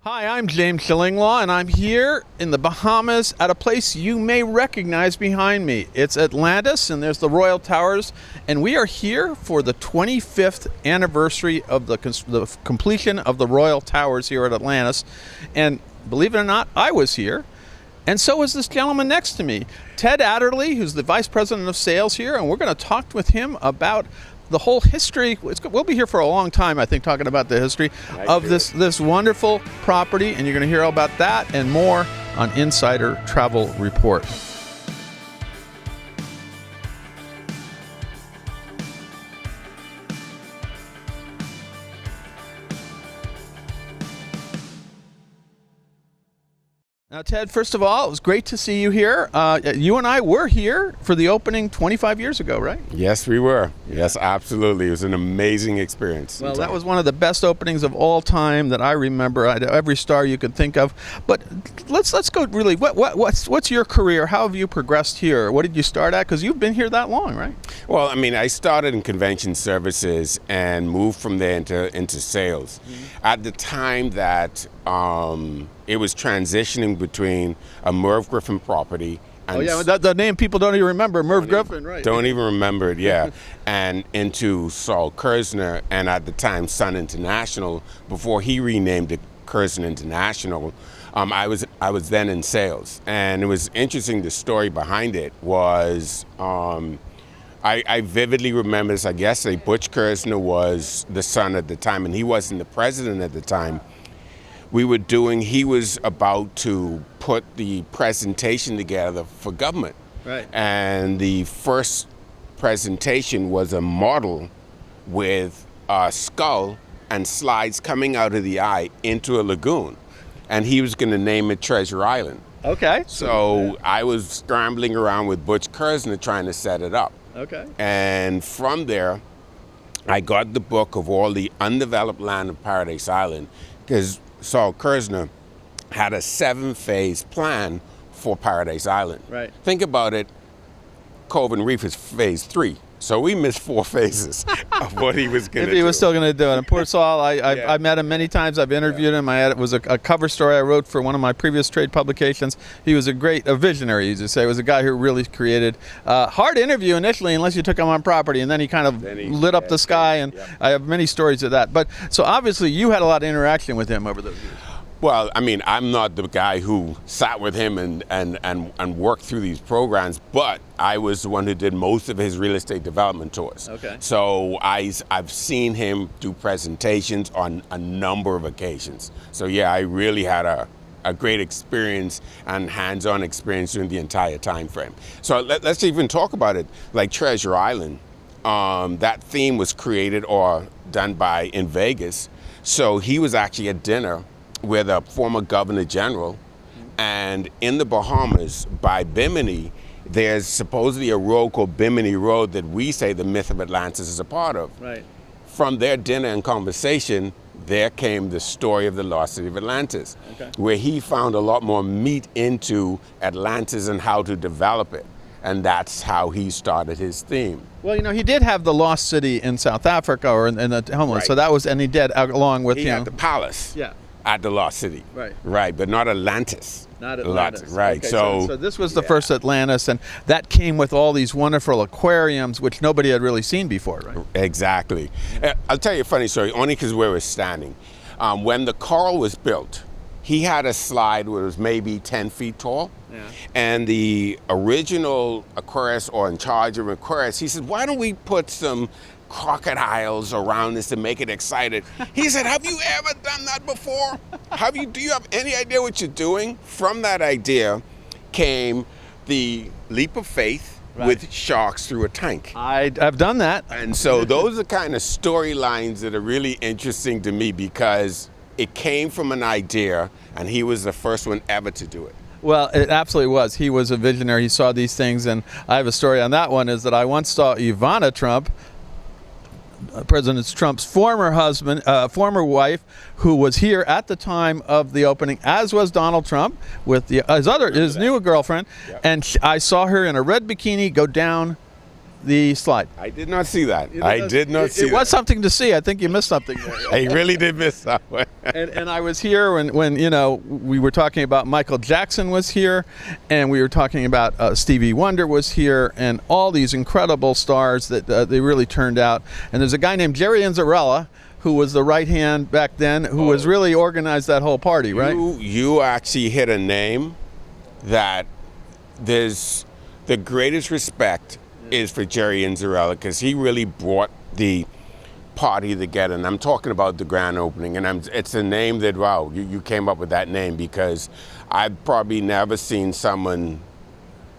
Hi, I'm James Shillinglaw, and I'm here in the Bahamas at a place you may recognize behind me. It's Atlantis, and there's the Royal Towers, and we are here for the 25th anniversary of the completion of the Royal Towers here at Atlantis. And believe it or not, I was here, and so was this gentleman next to me, Ted Adderley, who's the Vice President of Sales here, and we're going to talk with him about the whole history. We'll be here for a long time, I think, talking about the history of this wonderful property, and you're going to hear all about that and more on Insider Travel Report. Now, Ted, first of all, it was great to see you here. You and I were here for the opening 25 years ago, right? Yes, we were. Yes, absolutely. It was an amazing experience. Well, that was one of the best openings of all time that I remember. Every star you could think of. But let's go really. What's your career? How have you progressed here? What did you start at? Because you've been here that long, right? Well, I mean, I started in convention services and moved from there into sales. Mm-hmm. At the time that it was transitioning between a Merv Griffin property and the name people don't even remember, Merv Griffin, right? Don't even remember it, yeah. And into Saul Kersner, and at the time Sun International, before he renamed it Kersner International. I was then in sales, and it was interesting. The story behind it was I vividly remember this. I guess Butch Kersner was the son at the time, and he wasn't the president at the time. He was about to put the presentation together for government. Right. And the first presentation was a model with a skull and slides coming out of the eye into a lagoon. And he was going to name it Treasure Island. Okay. So I was scrambling around with Butch Kersner trying to set it up. Okay. And from there, I got the book of all the undeveloped land of Paradise Island, because Saul Kersner had a 7-phase plan for Paradise Island. Right. Think about it. Cove and Reef is phase 3. So we missed 4 phases of what he was going to do. If he was still going to do it. And poor Saul, I met him many times. I've interviewed him. It was a cover story I wrote for one of my previous trade publications. He was a visionary, as you say. He was a guy who really created. Hard interview initially, unless you took him on property, and then he kind of lit up the sky, and I have many stories of that. But so obviously you had a lot of interaction with him over those years. Well, I mean, I'm not the guy who sat with him and worked through these programs, but I was the one who did most of his real estate development tours. Okay. So I've seen him do presentations on a number of occasions. So yeah, I really had a great experience and hands-on experience during the entire time frame. So let's even talk about it. Like Treasure Island, that theme was created or done in Vegas. So he was actually at dinner with a former governor general, and in the Bahamas by Bimini, there's supposedly a road called Bimini Road that we say the myth of Atlantis is a part of. Right. From their dinner and conversation, there came the story of the lost city of Atlantis, where he found a lot more meat into Atlantis and how to develop it. And that's how he started his theme. Well, he did have the lost city in South Africa or in the homeland. Right. So that was, and he did along with he had the palace. Yeah. At the lost city. Right. Right, but not Atlantis. Not Atlantis. Right. Okay, so this was the first Atlantis, and that came with all these wonderful aquariums, which nobody had really seen before, right? Exactly. I'll tell you a funny story, only because where we're standing. When the Coral was built, he had a slide that was maybe 10 feet tall. Yeah. And the original Aquarius, or in charge of Aquarius, he said, why don't we put some crocodiles around this to make it excited? He said, have you ever done that before? Do you have any idea what you're doing? From that idea came the leap of faith with sharks through a tank. I've done that. And so those are kind of storylines that are really interesting to me, because it came from an idea and he was the first one ever to do it. Well, it absolutely was. He was a visionary. He saw these things, and I have a story on that one, is that I once saw Ivana Trump, President Trump's former wife, who was here at the time of the opening, as was Donald Trump with his new girlfriend. Yep. And I saw her in a red bikini go down the slide. I did not see that. I did not see It was something to see. I think you missed something there. I really did miss that one. And I was here when we were talking about Michael Jackson was here, and we were talking about Stevie Wonder was here, and all these incredible stars that they really turned out. And there's a guy named Jerry Inzarella, who was the right hand back then, who was really organized that whole party, right? You actually hit a name that there's the greatest respect is for Jerry Inzarella, because he really brought the party together. And I'm talking about the grand opening, and it's a name that, wow, you came up with that name, because I've probably never seen someone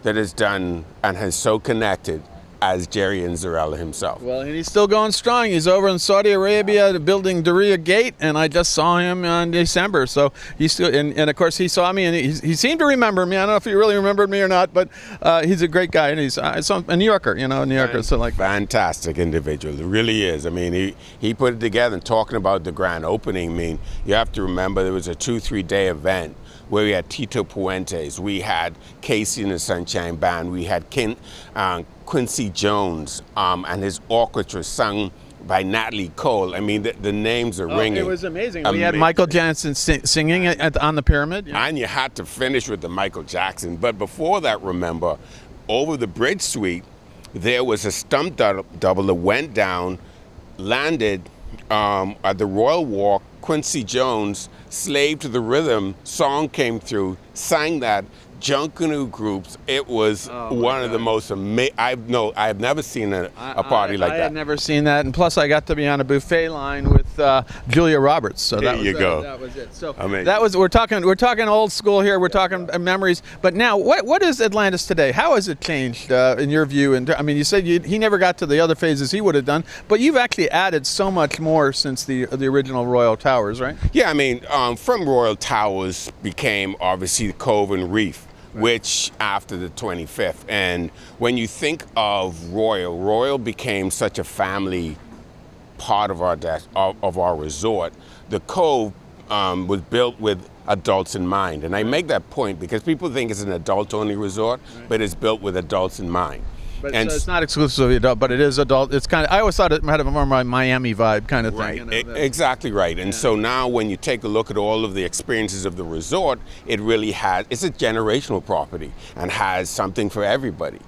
that has done and has so connected as Jerry Inzarella himself. Well, and he's still going strong. He's over in Saudi Arabia building Diriyah Gate, and I just saw him in December. So he's still, and of course he saw me, and he seemed to remember me. I don't know if he really remembered me or not, but he's a great guy, and he's a New Yorker, a New Yorker. So like, fantastic individual, it really is. I mean, he put it together. And talking about the grand opening, I mean, you have to remember there was a 2-3 day event where we had Tito Puentes, we had Casey and the Sunshine Band, we had Quincy Jones and his orchestra sung by Natalie Cole. I mean, the names are ringing. It was amazing. We had Michael Jackson singing on the Pyramid. Yeah. And you had to finish with the Michael Jackson. But before that, remember, over the bridge suite, there was a stump double that went down, landed at the Royal Walk. Quincy Jones, Slave to the Rhythm song came through, sang that. Junkanoo groups. It was one of the most amazing. I have never seen a party like that. I had never seen that, and plus I got to be on a buffet line with Julia Roberts. So there you go. That was it. So amazing. That was we're talking old school here. We're talking memories. But now, what is Atlantis today? How has it changed in your view? And I mean, you said he never got to the other phases he would have done, but you've actually added so much more since the original Royal Towers, right? Yeah, I mean, from Royal Towers became obviously the Cove and Reef. Which after the 25th, and when you think of Royal became such a family part of our resort. The Cove was built with adults in mind, and I make that point because people think it's an adult-only resort, but it's built with adults in mind. But so it's not exclusively adult, but it is adult. It's kind of, I always thought it had a more Miami vibe kind of thing. Right, exactly right. And so now when you take a look at all of the experiences of the resort, it really it's a generational property and has something for everybody.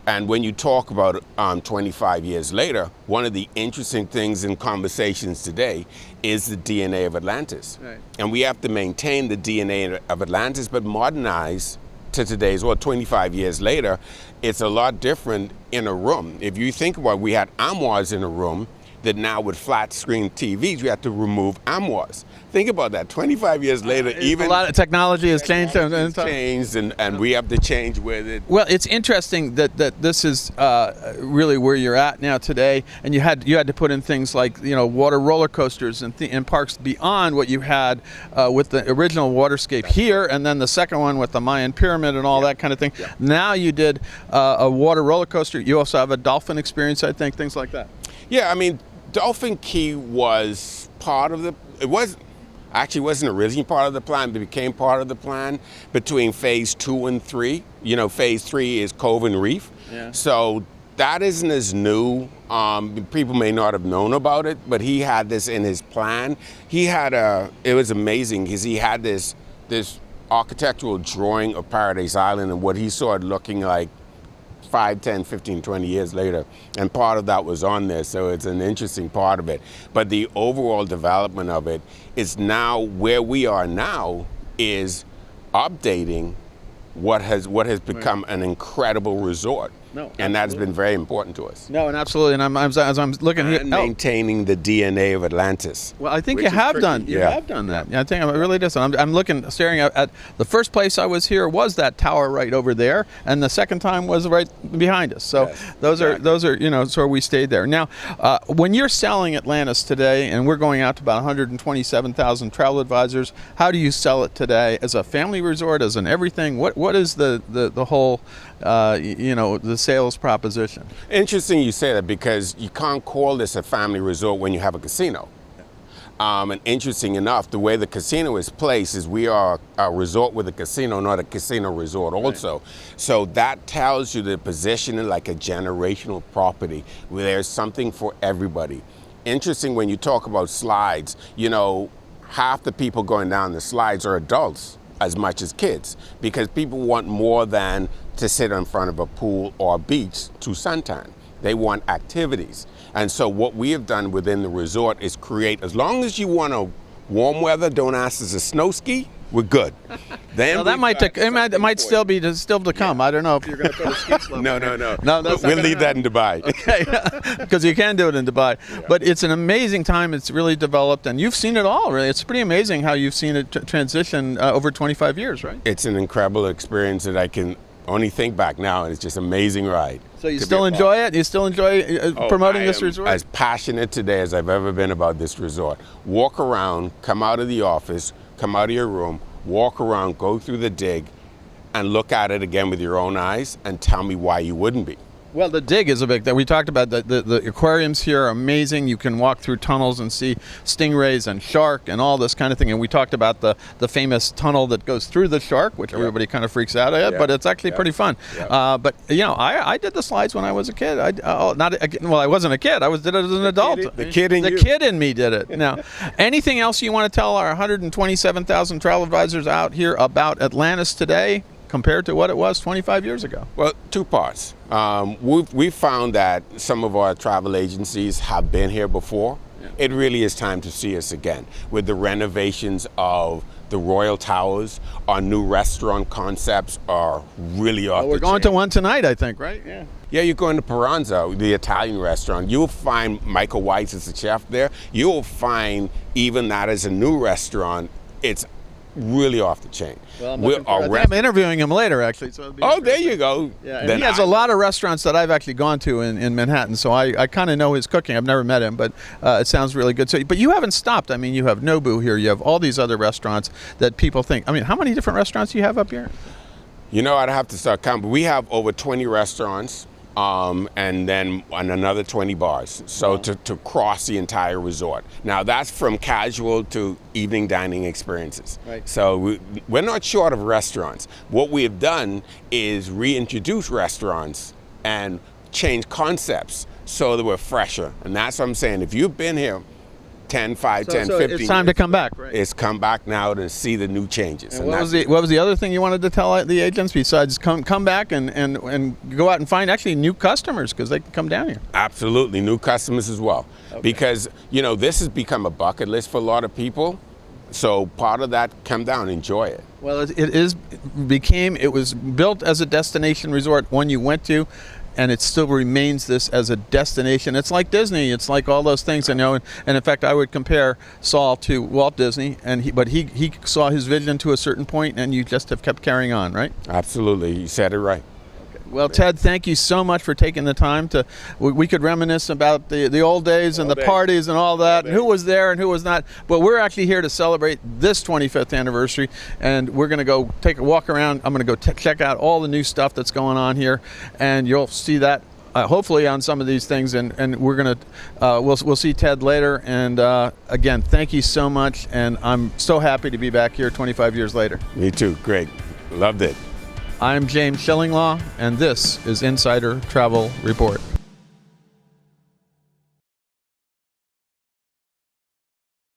And when you talk about 25 years later, one of the interesting things in conversations today is the DNA of Atlantis. Right. And we have to maintain the DNA of Atlantis, but modernize to today's, 25 years later, it's a lot different in a room. If you think about it, we had armoires in a room that now with flat screen TVs, we have to remove armoires. Think about that. 25 years later, even a lot of technology has changed. And we have to change with it. Well, it's interesting that this is really where you're at now today, and you had to put in things like water roller coasters and parks beyond what you had with the original Waterscape here, and then the second one with the Mayan Pyramid and all that kind of thing. Yeah. Now you did a water roller coaster. You also have a dolphin experience, I think, things like that. Yeah, I mean, Dolphin Key was part of wasn't originally part of the plan, but became part of the plan between phase 2 and 3. Phase 3 is Cove and Reef. Yeah. So that isn't as new. People may not have known about it, but he had this in his plan. It was amazing because he had this architectural drawing of Paradise Island and what he saw it looking like 5, 10, 15, 20 years later, and part of that was on there, so it's an interesting part of it. But the overall development of it is now where we are now is updating what has become an incredible resort. No, and that's been very important to us. No, and absolutely. And as I'm looking here, maintaining the DNA of Atlantis. Well, I think you have done. You have done that. Yeah, I think it really does. I'm staring at the first place I was here was that tower right over there, and the second time was right behind us. So yes, those are so we stayed there. Now, when you're selling Atlantis today, and we're going out to about 127,000 travel advisors, how do you sell it today as a family resort, as an everything? What is the whole the sales proposition? Interesting you say that, because you can't call this a family resort when you have a casino. And interesting enough, the way the casino is placed is we are a resort with a casino, not a casino resort also. Right. So that tells you the positioning like a generational property where there's something for everybody. Interesting when you talk about slides, you know, half the people going down the slides are adults as much as kids, because people want more than to sit in front of a pool or a beach to suntan. They want activities. And so what we have done within the resort is create, as long as you want a warm weather, don't ask us to snow ski, we're good. Then well, that might still be to come. Yeah. I don't know if you're going to put a ski slope. No. We'll leave that in Dubai. Okay, because you can do it in Dubai. Yeah. But it's an amazing time. It's really developed, and you've seen it all. Really, it's pretty amazing how you've seen it transition over 25 years, right? It's an incredible experience that I can only think back now, and it's just an amazing ride. So you still enjoy it? You still enjoy promoting this resort? As passionate today as I've ever been about this resort. Walk around, come out of the office, come out of your room, walk around, go through the dig, and look at it again with your own eyes and tell me why you wouldn't be. Well, the dig is a big thing. We talked about the aquariums here are amazing. You can walk through tunnels and see stingrays and shark and all this kind of thing. And we talked about the famous tunnel that goes through the shark, which everybody kind of freaks out at, but it's actually pretty fun. But, you know, I did the slides when I was a kid. I wasn't a kid. I did it as an adult. The kid in me did it. Now, anything else you want to tell our 127,000 travel advisors out here about Atlantis today, compared to what it was 25 years ago? Well, two parts. We've found that some of our travel agencies have been here before. Yeah. It really is time to see us again with the renovations of the Royal Towers. Our new restaurant concepts are really off the chain. We're going to one tonight, I think, right? Yeah. Yeah, you're going to Peranza, the Italian restaurant. You'll find Michael Weiss as the chef there. You'll find even that as a new restaurant. It's really off the chain. Well, I'm interviewing him later, actually. So there you go. Yeah, and he has a lot of restaurants that I've actually gone to in Manhattan, so I kind of know his cooking. I've never met him, but it sounds really good. So, but you haven't stopped. I mean, you have Nobu here. You have all these other restaurants that people think. I mean, how many different restaurants do you have up here? You know, I'd have to start counting. But we have over 20 restaurants. And then another 20 bars, so to cross the entire resort. Now that's from casual to evening dining experiences. Right. So we're not short of restaurants. What we have done is reintroduce restaurants and change concepts so that we're fresher. And that's what I'm saying. If you've been here 10, 15 it's time to come back, right? It's come back now to see the new changes. And what was the other thing you wanted to tell the agents besides come back and go out and find actually new customers, because they can come down here? Absolutely, new customers as well. Okay. Because, you know, this has become a bucket list for a lot of people. So part of that, come down, enjoy it. Well, it was built as a destination resort when you went to, and it still remains this as a destination. It's like Disney. It's like all those things, you know. And in fact, I would compare Saul to Walt Disney, but he saw his vision to a certain point, and you just have kept carrying on, right? Absolutely, you said it right. Well, Ted, thank you so much for taking the time to. We could reminisce about the old days and the parties and all that, and who was there and who was not. But we're actually here to celebrate this 25th anniversary, and we're going to go take a walk around. I'm going to go check out all the new stuff that's going on here, and you'll see that hopefully on some of these things. And we're going to we'll see Ted later. And again, thank you so much, and I'm so happy to be back here 25 years later. Me too. Great. Loved it. I'm James Shillinglaw, and this is Insider Travel Report.